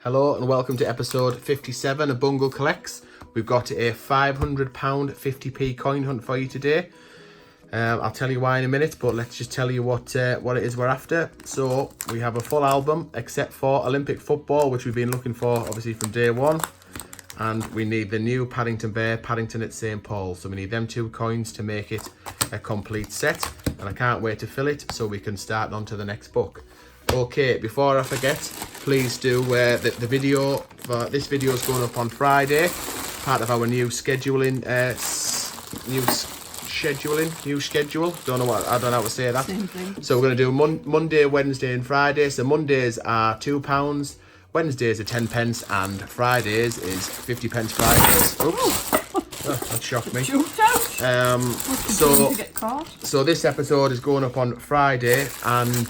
Hello and welcome to episode 57 of Bungle Collects. We've got a £500 50p coin hunt for you today. I'll tell you why in a minute, but let's just tell you what it is we're after. So we have a full album except for Olympic football, which we've been looking for obviously from day one. And we need the new Paddington Bear, Paddington at St. Paul. So we need them two coins to make it a complete set. And I can't wait to fill it so we can start on to the next book. Okay, before I forget, please do the video for this video is going up on Friday, part of our new scheduling, new schedule. I don't know how to say that. Same thing. So we're going to do Monday, Wednesday, and Friday. So Mondays are £2, Wednesdays are 10 pence, and Fridays is 50 pence Fridays. Oops. Oh, that shocked me. So this episode is going up on Friday, and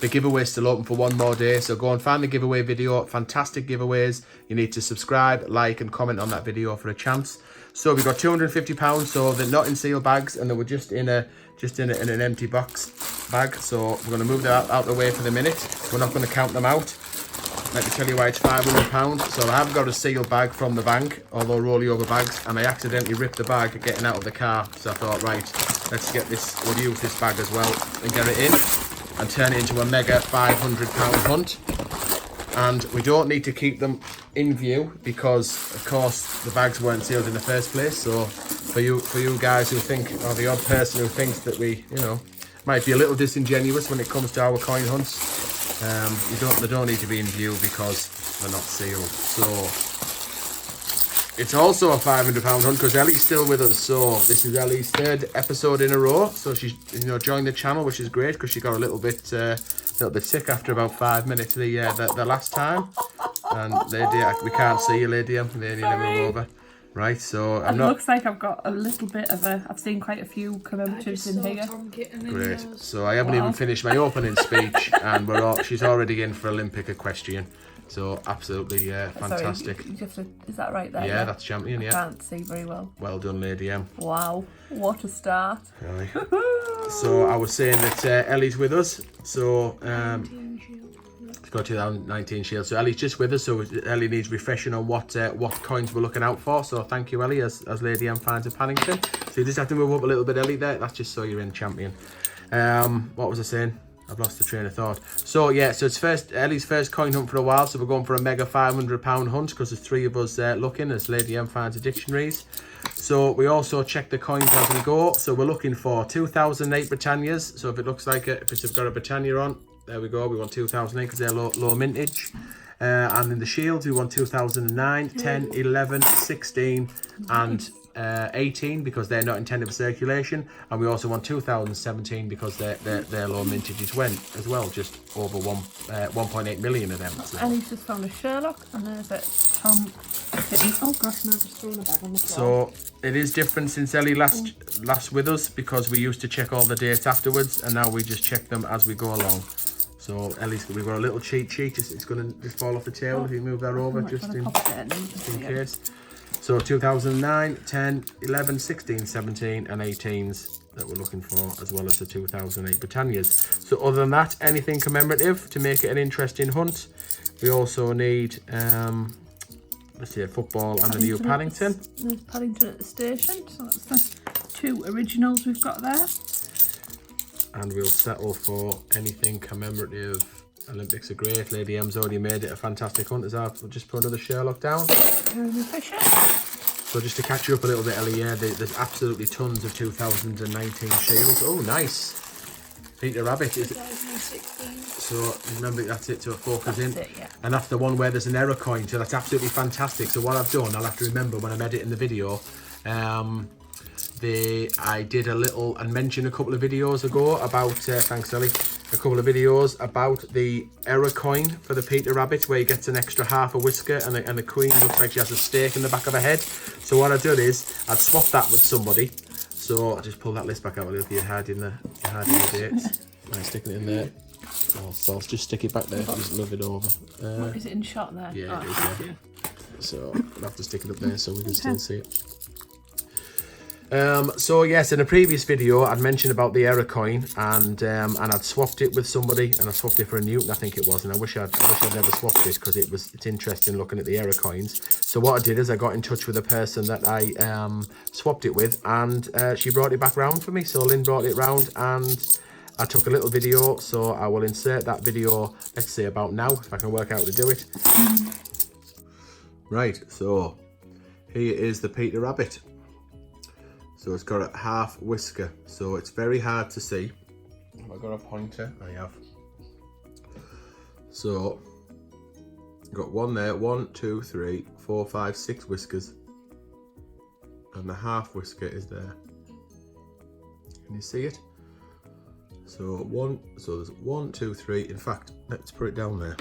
the giveaway is still open for one more day. So go and find the giveaway video. Fantastic giveaways. You need to subscribe, like, and comment on that video for a chance. So we've got £250. So they're not in seal bags, and they were just in an empty box bag. So we're going to move that out of the way for the minute. We're not going to count them out. Let me tell you why it's £500. So I have got a sealed bag from the bank, although rollover bags, and I accidentally ripped the bag getting out of the car. So I thought, right, let's get this. We'll use this bag as well and get it in and turn it into a mega £500 hunt. And we don't need to keep them in view because, of course, the bags weren't sealed in the first place. So for you guys who think, or the odd person who thinks that we, might be a little disingenuous when it comes to our coin hunts, they don't need to be in view because they're not sealed. So it's also a £500 hunt because Ellie's still with us. So this is Ellie's third episode in a row. So she's joined the channel, which is great because she got a little bit sick after about 5 minutes the last time. And lady, we can't see you, lady. Lady never over. Right, so it looks like I've got a little bit of I've seen quite a few commemoratives in here. Great. So I haven't even finished my opening speech, and she's already in for Olympic equestrian. So absolutely fantastic. Sorry, is that right there? Yeah, that's champion. Yeah. I can't see very well. Well done, Lady M. Wow, what a start! Right. So I was saying that Ellie's with us. So she's got 2019 Shield. So Ellie's just with us. So Ellie needs refreshing on what coins we're looking out for. So thank you, Ellie, as Lady M finds a Paddington. So you just have to move up a little bit, Ellie. There. That's just so you're in champion. What was I saying? I've lost the train of thought. So yeah, so it's Ellie's first coin hunt for a while. So we're going for a mega £500 hunt because there's 3 of us looking as Lady M finds the dictionaries. So we also check the coins as we go. So we're looking for 2008 Britannias. So if it looks like if it's got a Britannia on, there we go. We want 2008 because they're low mintage. And in the shields we want 2009, 10, 11, 16, and 18 because they're not intended for circulation, and we also want 2017 because they're low mintage as well, just over 1.8 million of them. So. And he's just found a Sherlock, and there's a Tom. Oh gosh, now I've just thrown a bag on the So floor. it is different since Ellie last with us because we used to check all the dates afterwards, and now we just check them as we go along. So we've got a little cheat sheet. It's going to just fall off the table if you move that over, just in case. So 2009, 10, 11, 16, 17 and 18s that we're looking for, as well as the 2008 Britannias. So other than that, anything commemorative to make it an interesting hunt. We also need, let's see, football and the new Paddington. There's Paddington at the station, so that's the 2 originals we've got there. And we'll settle for anything commemorative. Olympics are great. Lady M's already made it a fantastic hunt. We'll just put another Sherlock down. So just to catch you up a little bit, Ellie, yeah, there's absolutely tons of 2019 shields. Oh, nice. Peter Rabbit. Is it? So remember, that's it to focus in. Yeah. And that's the one where there's an error coin. So that's absolutely fantastic. So what I've done, I'll have to remember when I'm editing the video. I did and mentioned a couple of videos ago about, thanks Ellie, a couple of videos about the error coin for the Peter Rabbit, where he gets an extra half a whisker and the queen looks like she has a stake in the back of her head. So what I've done is I'd swapped that with somebody. So I just pull that list back out if you had in the dates. Right, sticking it in there. So I'll just stick it back there, just move it over. What, is it in shot there? Yeah, it is, yeah. So I'll have to stick it up there so we can still see it. So yes, in a previous video I'd mentioned about the error coin, and I'd swapped it with somebody, and I swapped it for a Newton, I think it was, and I wish I'd never swapped it, because it's interesting looking at the error coins. So what I did is I got in touch with the person that I swapped it with, and she brought it back round for me. So Lynn brought it round, and I took a little video, so I will insert that video, let's say about now, if I can work out how to do it. Right, so here is the Peter Rabbit. So it's got a half whisker, so it's very hard to see. Have I got a pointer? I have. So, got one there, 1, 2, 3, 4, 5, 6 whiskers. And the half whisker is there. Can you see it? So there's 1, 2, 3. In fact, let's put it down there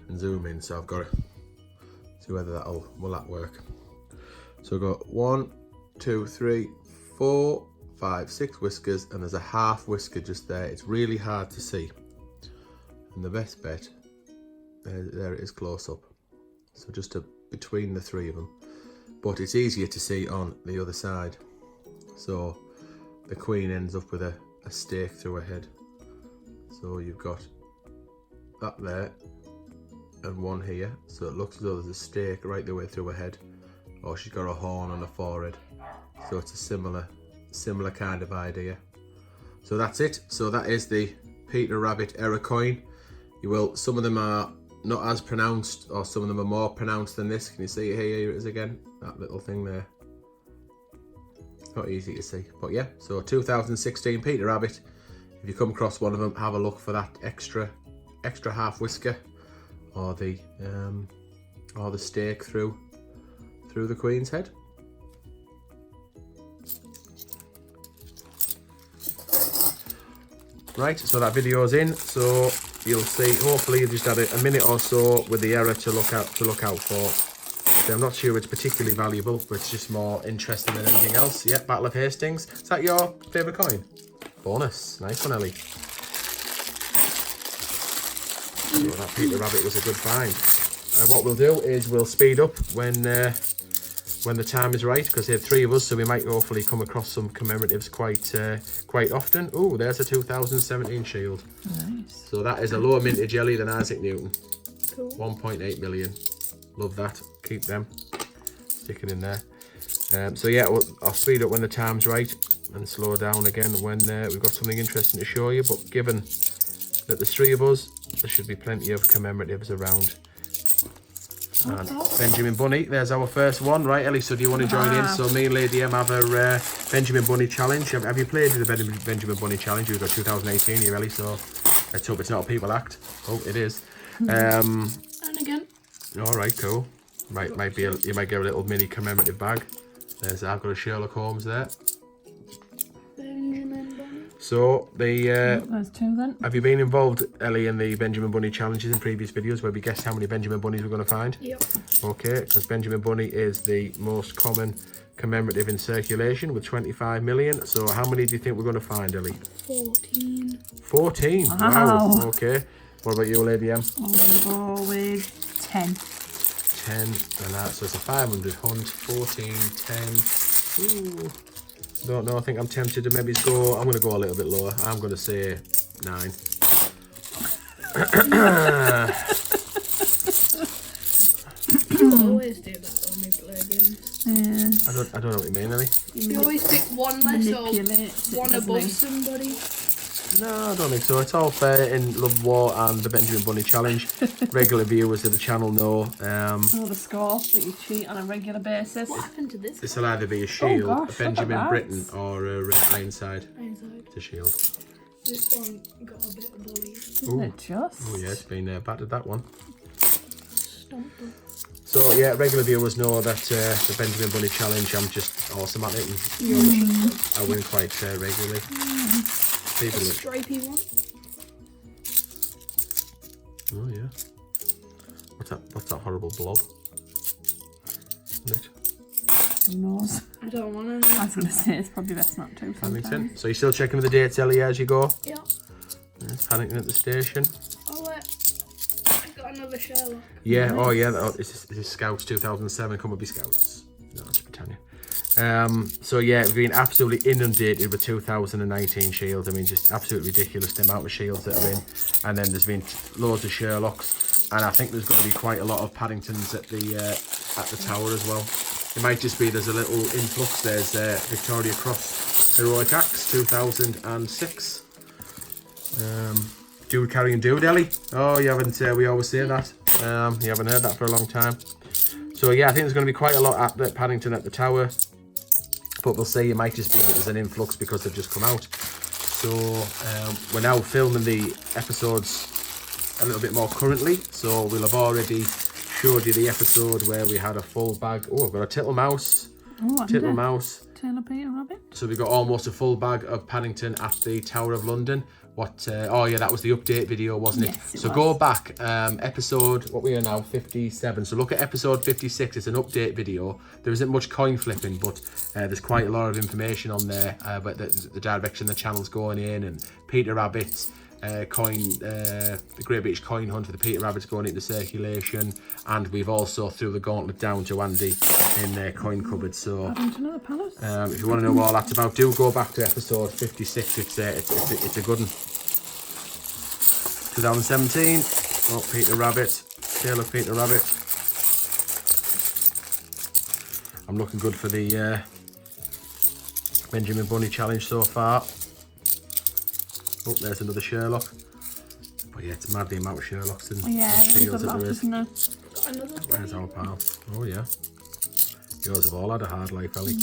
and zoom in. So I've got it. See whether will that work. So I've got 1, 2, 3, 4, 5, 6 whiskers, and there's a half whisker just there. It's really hard to see. And the best bet, there it is close up. So just between the three of them. But it's easier to see on the other side. So the Queen ends up with a stake through her head. So you've got that there and one here. So it looks as though there's a stake right the way through her head. Or she's got a horn on her forehead. So it's a similar kind of idea. So that's it. So that is the Peter Rabbit error coin. Some of them are not as pronounced, or some of them are more pronounced than this. Can you see it here? Here it is again. That little thing there. Not easy to see, but yeah. So 2016 Peter Rabbit. If you come across one of them, have a look for that extra half whisker, or the stake through the Queen's head. Right, so that video's in, so you'll see, hopefully you just had a minute or so with the error to look out for. So I'm not sure it's particularly valuable, but it's just more interesting than anything else. Yeah, Battle of Hastings. Is that your favourite coin? Bonus. Nice one, Ellie. So that Peter Rabbit was a good find. And what we'll do is we'll speed up when the time is right, because there are 3 of us, so we might hopefully come across some commemoratives quite often. Oh, there's a 2017 shield. Nice. So that is a lower mintage Ellie than Isaac Newton. Cool. 1.8 million. Love that. Keep them. Stick it in there. So yeah, I'll speed up when the time's right and slow down again when we've got something interesting to show you. But given that there's 3 of us, there should be plenty of commemoratives around. And Benjamin Bunny, there's our first one, right, Ellie? So do you want to join in? So me and Lady M have a Benjamin Bunny challenge. Have you played the Benjamin Bunny challenge? We've got 2018 here, Ellie. So let's hope it's not a people act. Oh, it is. And again. All right, cool. You might get a little mini commemorative bag. I've got a Sherlock Holmes there. Benjamin Bunny. So there's 2 then. Have you been involved, Ellie, in the Benjamin Bunny challenges in previous videos where we guessed how many Benjamin Bunnies we're going to find? Yep. Okay, because Benjamin Bunny is the most common commemorative in circulation with 25 million. So how many do you think we're going to find, Ellie? 14. 14? Wow. Okay. What about you, Lady M? I'm going to go with 10. 10 and that, so it's a 500 hunt. 14, 10. Ooh. Don't know, I think I'm tempted to maybe go, I'm going to go a little bit lower. I'm going to say 9. You always do that when we play games. Yeah. I don't know what you mean, Ellie. You always pick one less or one above somebody. No, I don't think so. It's all fair in Love War and the Benjamin Bunny Challenge. Regular viewers of the channel know. The score that you cheat on a regular basis. What happened to this? This will either be a shield, gosh, a Benjamin look at Britain, that. or a Ironside. Ironside. It's a shield. This one got a bit of bully. Isn't it just? Oh yeah, it's been battered, that one. Stomped up. So yeah, regular viewers know that the Benjamin Bunny Challenge, I'm just awesome at it, and I win quite regularly. A People that, stripy one. oh yeah. What's that horrible blob? Isn't it? Who knows? I don't want to. I was going to say it's probably best not to. Paddington. Sometimes. So you're still checking the dates, Ellie, as you go? Yeah. There's Paddington at the station. Oh wait. I've got another Sherlock. Yeah, Nice. oh yeah, this is Scouts 2007, come and be Scouts. No, it's Britannia. So yeah, we've been absolutely inundated with 2019 shields. I mean, just absolutely ridiculous the amount of shields that are in. And then there's been loads of Sherlocks, and I think there's going to be quite a lot of Paddingtons at the tower as well. It might just be there's a little influx. There's Victoria Cross Heroic Axe 2006. Dude carrying dude, Ellie. Oh, you haven't. We always say that. You haven't heard that for a long time. So yeah, I think there's going to be quite a lot at the Paddington at the tower. But we'll see. It might just be that there's an influx because they've just come out. So we're now filming the episodes a little bit more currently. So we'll have already showed you the episode where we had a full bag. Oh, I've got a Tittle Mouse. Oh, Tittle Mouse. Taylor Peter Rabbit. So we got almost a full bag of Paddington at the Tower of London. What? Oh yeah, that was the update video, wasn't it? Yes, it so was. go back, episode, what we are now, 57. So look at episode 56. It's an update video. There isn't much coin flipping, but there's quite a lot of information on there about the direction the channel's going in, and Peter Rabbit. The Great British Coin Hunt for the Peter Rabbits going into circulation, and we've also threw the gauntlet down to Andy in their coin cupboard. So Paddington at the Palace. if you want to know what all that's about, do go back to episode 56. It's a good one. 2017. Oh, Peter Rabbit, Tale of Peter Rabbit. I'm looking good for the Benjamin Bunny challenge so far. Oh, there's another Sherlock. But yeah, it's mad the amount of Sherlocks and shields that there is. Got another There's our pal. Oh yeah. Yours have all had a hard life, Ellie.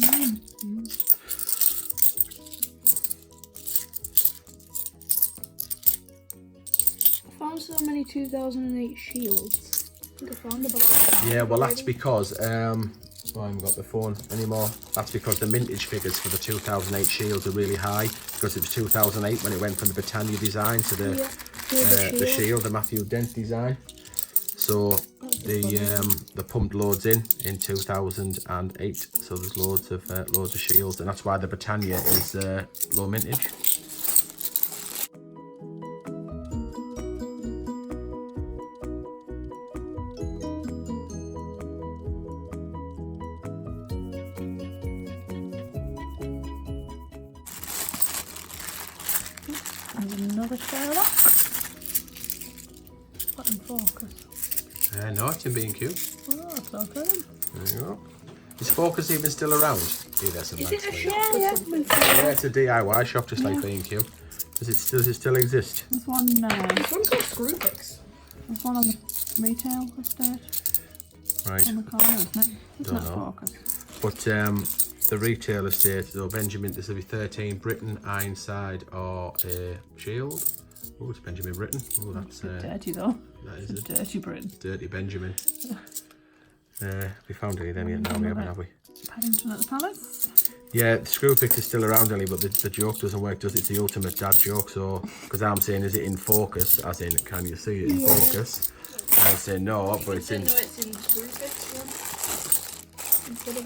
I found so many 2008 shields. I think I found about Yeah, well that's because I haven't got the phone anymore. That's because the mintage figures for the 2008 shields are really high, because it was 2008 when it went from the Britannia design to the shield, the Matthew Dent design. So the pumped loads in 2008. So there's loads of shields, and that's why the Britannia is low mintage. Another Sherlock. What in focus? No, it's in B&Q. Oh, it's okay. There you go. Is Focus even still around? Yeah, there's some Is it a nice shop? Yeah, it's a DIY shop just like B&Q. Does it still exist? There's one This one's called Screwfix. there's one on the retail estate. Right. On the corner, isn't it? It's Don't not know. focus. But the retail estate, so Benjamin, this will be 13, Britain, Ironside or Shield. Oh, it's Benjamin Britain. Oh, that's Dirty though. that is It's it. dirty Britain. Dirty Benjamin. We found any of them yet? No, we haven't, have we? Paddington at the Palace. Yeah, the Screwfix is still around, Ellie, but the joke doesn't work, does it? It's the ultimate dad joke. So, because I'm saying, is it in focus? As in, can you see it in focus? And I'm saying no, but it's in. No, it's in Screwfix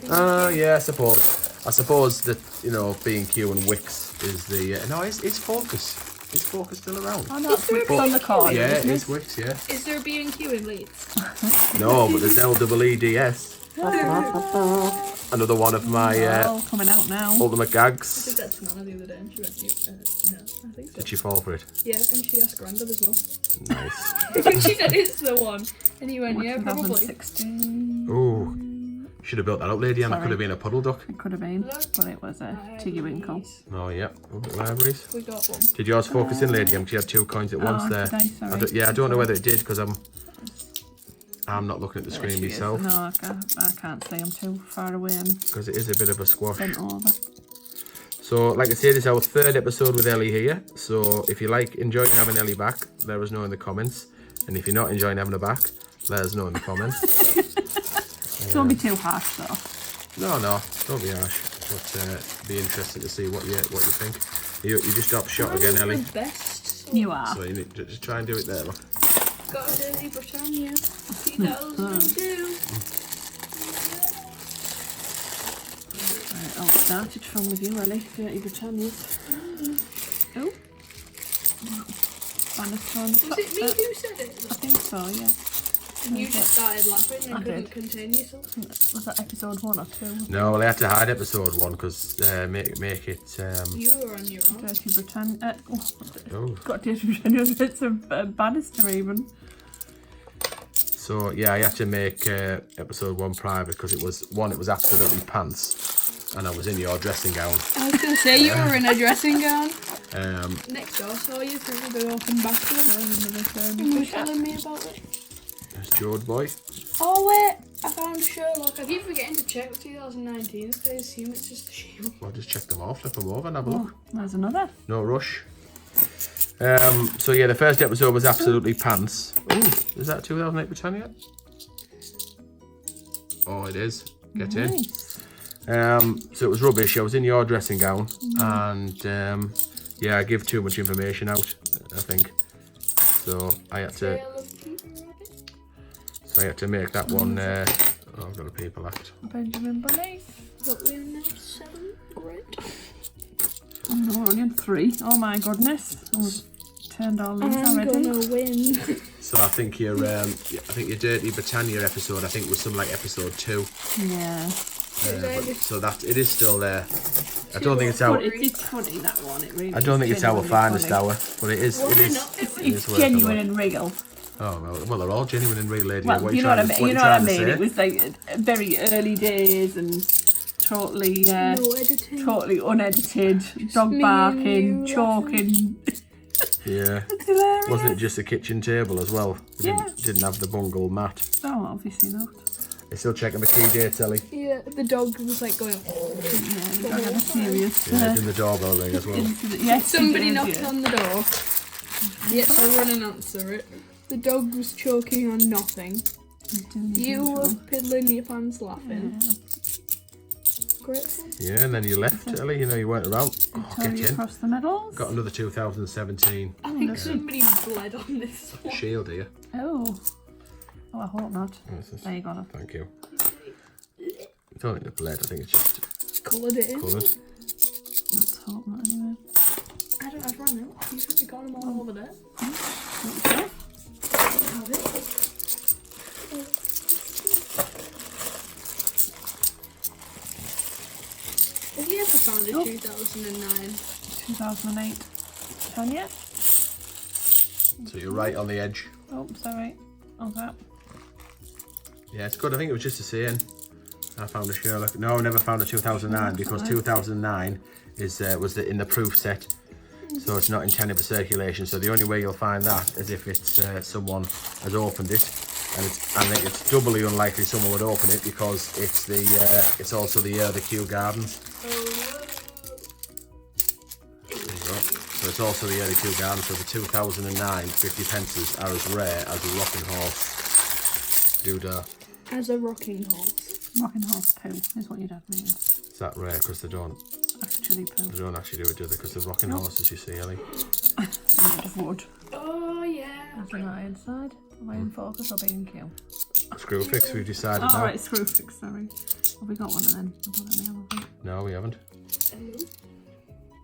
one. Yeah, I suppose that, you know, B&Q and Wix is the no, it's Focus. Is Focus still around? Oh no, it's Wix on the corner. Yeah, isn't it's it? Wix. Yeah. Is there a B&Q in Leeds? No, but there's LEEDS. Another one of my Oh, coming out now. ultimate I gags. said that to Nana the other day and she went, no, I think so. Did she fall for it? Yeah, and she asked Grandad as well. Nice. She said it's the one. And he went, yeah, probably. 2016. Ooh. Should have built that up, lady, and it Sorry. could have been a puddle duck. It could have been, but it was a Tiggy Winkle. Oh, yeah. Oh, libraries. We got one. Did yours focus in, lady? She had 2 coins at once there. did I? Sorry. I don't know whether it did, because I'm not looking at the There screen she is. myself. No, I can't see. I'm too far away and Because it is a bit of a squash. bent over. So, like I said, this is our 3rd episode with Ellie here. So, if you enjoying having Ellie back, let us know in the comments. And if you're not enjoying having her back, let us know in the comments. Don't be too harsh though. No, don't be harsh. But be interested to see what you think. You just dropped shot again, My Ellie. best. You are. So you need to just try and do it there. Look. Got a Dirty Britannia. 2002. Right, I'll start it from with you, Ellie. Dirty Britannias. Oh. Banister on the top. Was it me who said it? I think so, yeah. And you just started laughing I and couldn't did. contain yourself. Was that episode 1 or 2? No, well, I had to hide episode 1 because make it. You were on your own. Dirty Britannia. Oh. Got Dirty Britannia bits of Bannister even. So yeah, I had to make episode 1 private because it was absolutely pants, and I was in your dressing gown. I was going to say you were in a dressing gown. Um, Next door saw you through the open bathroom. You were telling me about it. there's George boy. Oh wait, I found a Sherlock. I keep forgetting to check with 2019, so I assume it's just a shield. I'll just check them all, flip them over, and have a look. There's another. No rush. So yeah, the first episode was absolutely pants. Oh, is that 2008 Britannia? Oh, it is. Get in. So it was rubbish. I was in your dressing gown, and yeah, I give too much information out, I think. So I had to. So I had to make that one. Oh, I've got a paper left. Benjamin Bunny. What, we're now 7 grade? Oh no, we're only on 3. Oh my goodness. We've turned our leaves I'm already. gonna win. So I think your Dirty Britannia episode, I think was some like episode 2. Yeah. So that it is still there. I don't think it's our. But it's funny, that one. It really I don't think it's our genuinely finest funny. hour, but it is. It is. It's worth a genuine look. and real. Oh well, they're all genuine and real, lady. Well, what you know what I mean. You know what I mean. Say? It was like very early days and totally, No editing. totally unedited. Dog me and barking, you choking. Yeah. It's hilarious. Wasn't it just a kitchen table as well? It Yeah. Didn't have the bungle mat. Oh, obviously not. You're still checking the key dates, Ellie. Yeah, the dog was like going. Yeah, the dog had a serious. Yeah, did the doorbell ring as well. incident. Yes, Somebody he did, knocked yeah. on the door. Yes, I run and answer it. The dog was choking on nothing. You were piddling your pants laughing. Yeah. Grateful. Yeah, and then you left, Ellie. You know, you weren't around. Oh, get Victoria in. across the medals. Got another 2017 I think somebody bled on this one. shield here. Oh. Oh, I hope not. This is- There you go. Love. Thank you. I don't think the bled. I think it's just Coloured it in. coloured. Let's hope not anyway. I've run out. You think we got them all over there? Okay. Have it. Have you ever found a 2009? 2008. Tanya? So you're right on the edge. Oh, sorry. Okay. Yeah, it's good. I think it was just the same. I found a Sherlock. No, I never found a 2009 because 2009 is in the proof set, so it's not intended for circulation. So the only way you'll find that is if it's someone has opened it, and I think it's doubly unlikely someone would open it because it's also the year of the Kew Gardens. There you go. So it's also the year of the Kew Gardens. So the 2009 50 pences are as rare as a rocking horse doodah. As a rocking horse. Rocking horse poo is what your dad means. Is that rare? Because they don't Actually poo. actually do it, do they? Because the rocking horses, you see, Ellie. Made of wood. Oh yeah. Is the eye inside? Am I in focus or being Q? Screw fix, we've decided Oh, now. right, screw fix, sorry. Have we got one of them? I don't think we have, have we? No, we haven't.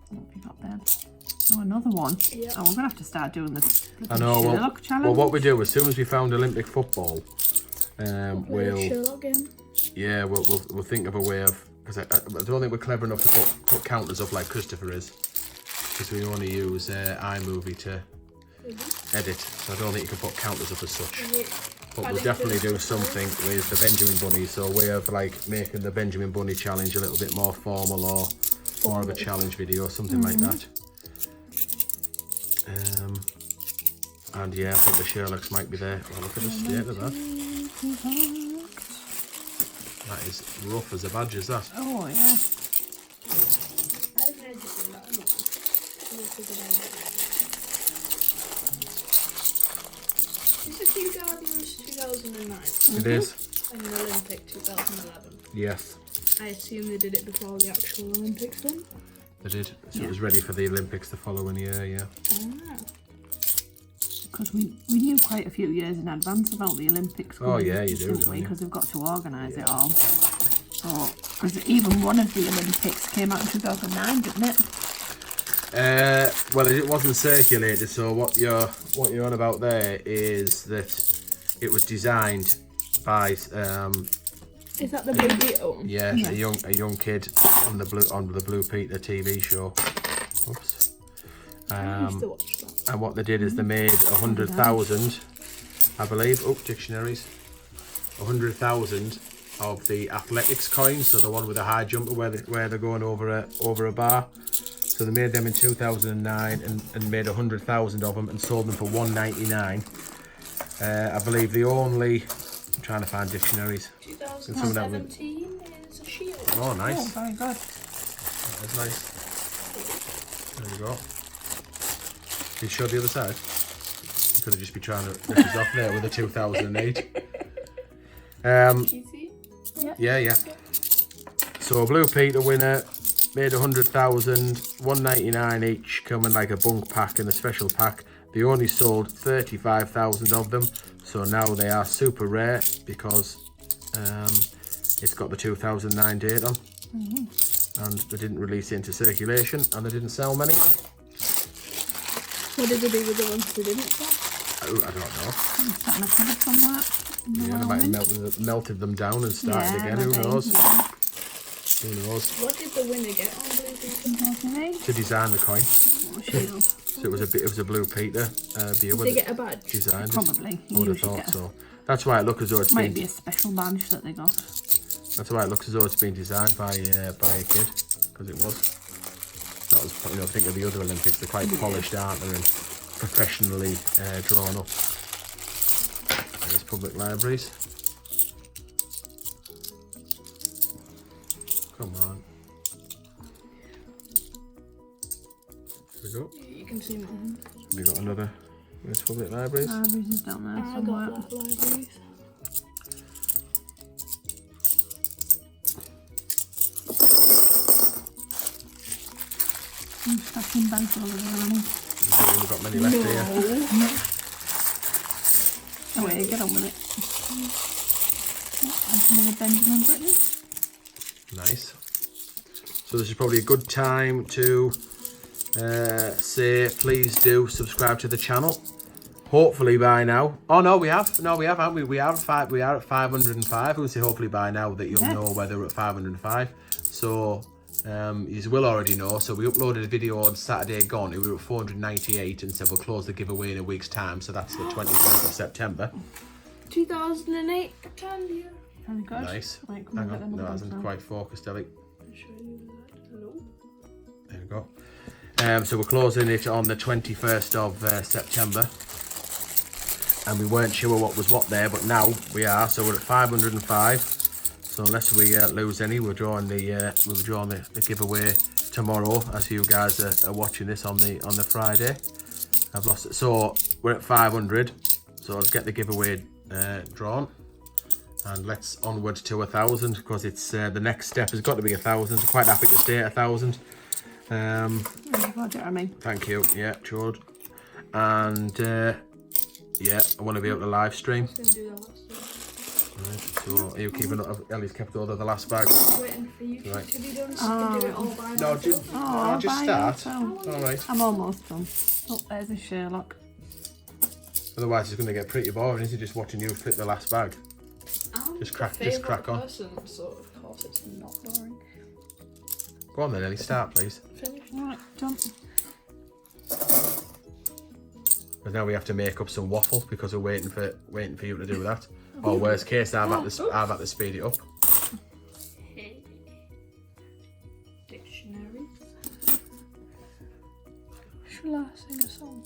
What have we got then? Oh, another one. Yeah. Oh, we're going to have to start doing the I know. Sherlock challenge. Well, what we do as soon as we found Olympic football, we'll Sherlock game. we'll think of a way of, because I don't think we're clever enough to put counters up like Christopher is, because we only use iMovie to edit. So I don't think you can put counters up as such. But we'll definitely do something with the Benjamin Bunny. So a way of like making the Benjamin Bunny challenge a little bit more formal or more of a challenge video, something like that. And yeah, I think the Sherlocks might be there. Oh, look at the state of that. That is rough as a badge, is that? Oh, yeah. I've heard you say that. Is the Kew Gardens 2009? It is. And the Olympic 2011? Yes, I assume they did it before the actual Olympics then? they did. So it was ready for the Olympics the following year, yeah. Ah. Because we knew quite a few years in advance about the Olympics. Oh, yeah, you do, don't you? Because we've got to organise it all. So, because even one of the Olympics came out in 2009, didn't it? Well, it wasn't circulated. So what you're on about there is that it was designed by Is that the Blue Peter one? yeah, a young kid on the Blue Peter TV show. Oops. I used to watch that. And what they did is they made 100,000, I believe. Oh, dictionaries. 100,000 of the athletics coins, so the one with the high jumper where they're going over a bar. So they made them in 2009 and made 100,000 of them and sold them for $1.99. I believe the only. I'm trying to find dictionaries. 2017 is a shield. Oh, nice. Oh, very good. That's nice. There we go. Can you show the other side? You could have just been trying to rip us off there with the 2008. Easy. Yeah. So Blue Peter winner made 100,000, $1.99 each, coming like a bunk pack and a special pack. They only sold 35,000 of them, so now they are super rare because it's got the 2009 date on, and they didn't release it into circulation, and they didn't sell many. What did they do with the ones they didn't sell? I don't know. Sat in a cupboard somewhere. Yeah, they might have melted them down and started again. Who knows? Who knows? What did the winner get on Blue Peter? To design the coin. Shield. So it was a Blue Peter beer Did with they it get a badge? designed. Probably. I would have thought so. That's why it looks as though it's Might been. be a special badge that they got. That's why it looks as though it's been designed by a kid, because it was. Not as, think of the other Olympics. They're quite polished, aren't they, and professionally drawn up. There's public libraries. Come on. Here we go. You can see mine. We got another. There's public libraries. Libraries is down there I somewhere. got that libraries. I'm stacking bags all over the room. We've got many left here. Oh wait, get on with it. That's another Benjamin Britten. Nice. So this is probably a good time to say please do subscribe to the channel. Hopefully by now. Oh no, we have. No, we have, haven't we? We are at 505. We'll say hopefully by now that you'll know whether we're at 505. So you will already know. So we uploaded a video on Saturday gone. We were at 498 and said we'll close the giveaway in a week's time. So that's the 21st of September. 2008 Candia. Very good. Nice. Right, come Hang on, get on. them No, it all hasn't down. quite focused, Ellie. I'll show you that. Hello. There we go. So we're closing it on the 21st of September. And we weren't sure what was what there, but now we are. So we're at 505. So unless we lose any, we're drawing the giveaway tomorrow. As you guys are watching this on the Friday, I've lost it. So we're at 500. So let's get the giveaway drawn, and let's onward to 1,000 because it's the next step has got to be 1,000. I'm quite happy to stay at 1,000. Very good, Jeremy. Thank you. Yeah, George. And yeah, I want to be able to live stream. I'm gonna do the last one. Right, so are you keeping up? Ellie's kept all of the last bag. Waiting for you Right. to be done so you can do it all by No, myself. I'll just bye start. yourself. All right. I'm almost done. Oh, there's a Sherlock. Otherwise, it's going to get pretty boring, isn't it? Just watching you flip the last bag. I'm Just the crack favourite on. person, so of course it's not boring. Go on then, Ellie. Start, please. Finish. Right, done. Because now we have to make up some waffle because we're waiting for you to do that. Or worst case, I've had to speed it up. Hey. Dictionary. Shall I sing a song?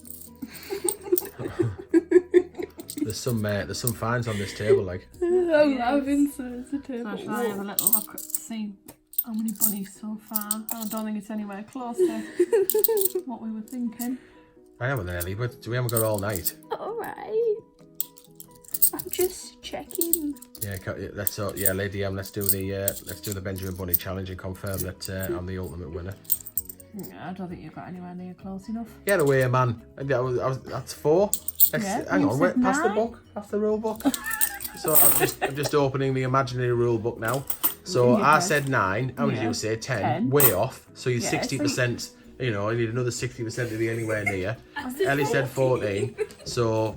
There's some fines on this table, like. I'm having so So shall I have a little look at see how many bunnies so far? I don't think it's anywhere close to what we were thinking. I haven't, Ellie, but we haven't got all night. Alright. I'm just checking. Yeah, Lady M. Let's do the Benjamin Bunny challenge and confirm that I'm the ultimate winner. Yeah, I don't think you got anywhere near close enough. Get away, man! That's 4. Yeah, Hang you on, said wait, pass the 9. book, pass the rule book. So I'm just opening the imaginary rule book now. So In your I head. said 9. How did Yeah. you say 10? 10. Way off. So you're Yeah, 60%. You know, I need another 60% to be anywhere near. Ellie said 14. So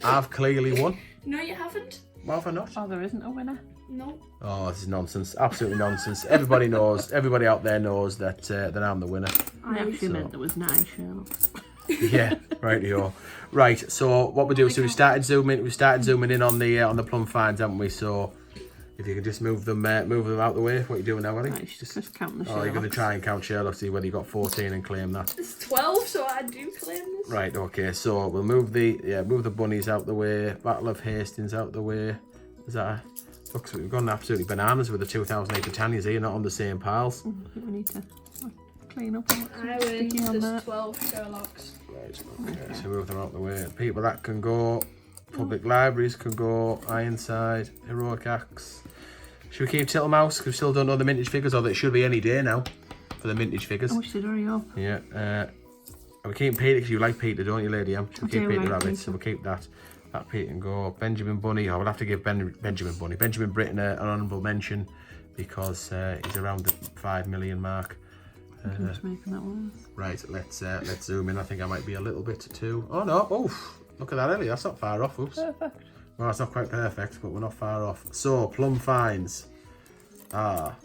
I've clearly won. No, you haven't. Why have I not? Oh, there isn't a winner. No. Oh, this is nonsense. Absolutely nonsense. Everybody knows. Everybody out there knows that I'm the winner. I actually meant there was 9 Sherlocks. Yeah, rightio. Right. So what we do? So we started zooming in on the plum finds, haven't we? So if you can just move them out the way. What are you doing now, Ellie? Right, just count the Sherlocks. Oh, you're going to try and count Sherlock, see whether you got 14 and claim that. It's 12, so I do claim this. Right. Okay. So we'll move the bunnies out the way. Battle of Hastings out the way. Is that? Looks like we've gone absolutely bananas with the 2008 Britannias here, not on the same piles. I think we need to clean up what's I win. sticky on There's that. 12 Sherlocks. Right, okay, so move them out the way. People that can go, public libraries can go, Ironside, Heroic Axe. Should we keep Tittlemouse? Because we still don't know the mintage figures, or it should be any day now for the mintage figures. I wish they'd hurry up. Yeah, are we keeping Peter? Because you like Peter, don't you, Lady M? Should we keep do Peter like Rabbit? Peter. So we'll keep that. That Peter can go. Benjamin Bunny, I will have to give Benjamin Britton an honourable mention because he's around the 5 million mark. I'm just making that one. Right, let's zoom in. I think I might be a little bit too. Oh no! Oof! Look at that, Ellie. That's not far off. Oops. Perfect. Well, it's not quite perfect, but we're not far off. So plum finds. Well,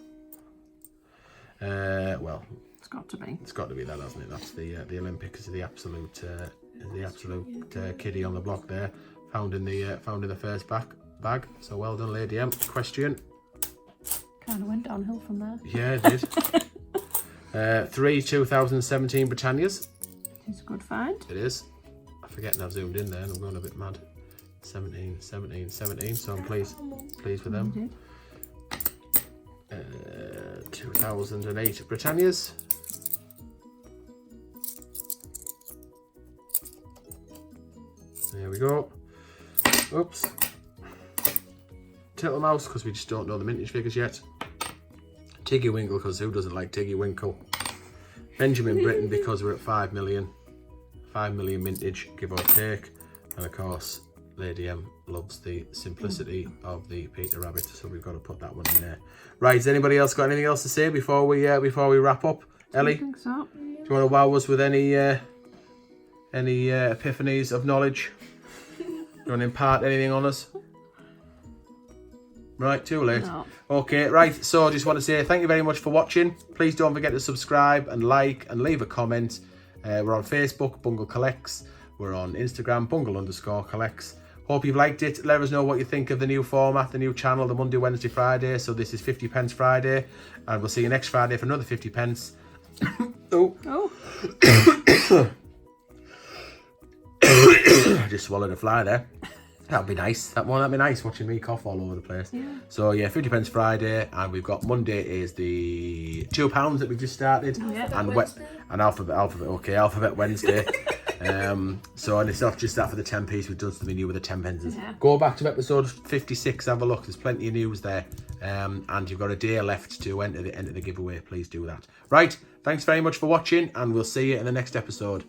It's got to be. it's got to be that, hasn't it? That's the Olympics, the absolute kiddie on the block there. Found in the first bag. So well done, Lady M. Question. Kind of went downhill from there. Yeah, it did. 3 2017 Britannias. It's a good find. It is. I'm forgetting I've zoomed in there and I'm going a bit mad. 17. So I'm pleased with them. 2008 Britannias. There we go. Oops. Tittlemouse, because we just don't know the mintage figures yet. Tiggy Winkle, because who doesn't like Tiggy Winkle? Benjamin Britton, because we're at 5 million. 5 million mintage, give or take. And of course, Lady M loves the simplicity of the Peter Rabbit, so we've got to put that one in there. Right, has anybody else got anything else to say before we wrap up? Ellie, I think so. do you want to wow us with any epiphanies of knowledge? Do you want to impart anything on us? Right, too late. No. Okay, right, so I just want to say thank you very much for watching. Please don't forget to subscribe and like and leave a comment. We're on Facebook, Bungle Collects. We're on Instagram, Bungle_Collects. Hope you've liked it. Let us know what you think of the new format, the new channel, the Monday, Wednesday, Friday. So this is 50 pence Friday. And we'll see you next Friday for another 50 pence. Oh. I just swallowed a fly there. That'd be nice. That'd be nice watching me cough all over the place. Yeah. So yeah, 50 pence Friday, and we've got Monday is the £2 that we've just started, Yeah. and Alphabet Wednesday. So and it's not just that for the 10p. We've done something new with the 10 pences. Yeah. Go back to episode 56. Have a look. There's plenty of news there, and you've got a day left to enter the giveaway. Please do that. Right. Thanks very much for watching, and we'll see you in the next episode.